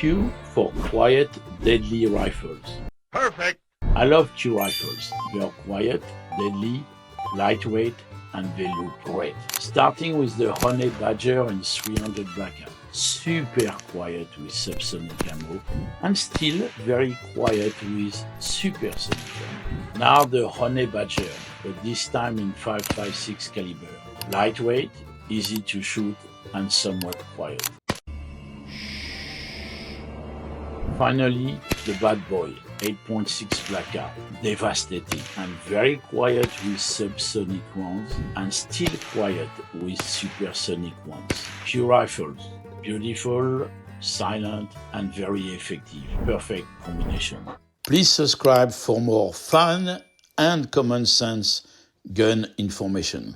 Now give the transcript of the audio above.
Q for quiet, deadly rifles. Perfect. I love Q rifles. They're quiet, deadly, lightweight, and they look great. Starting with the Honey Badger in 300 Blackout. Super quiet with Subsonic ammo, and still very quiet with Supersonic ammo. Now the Honey Badger, but this time in 5.56 caliber. Lightweight, easy to shoot, and somewhat quiet. Finally, the Bad Boy, 8.6 Blackout, devastating and very quiet with subsonic rounds and still quiet with supersonic ones. Q rifles, beautiful, silent and very effective. Perfect combination. Please subscribe for more fun and common sense gun information.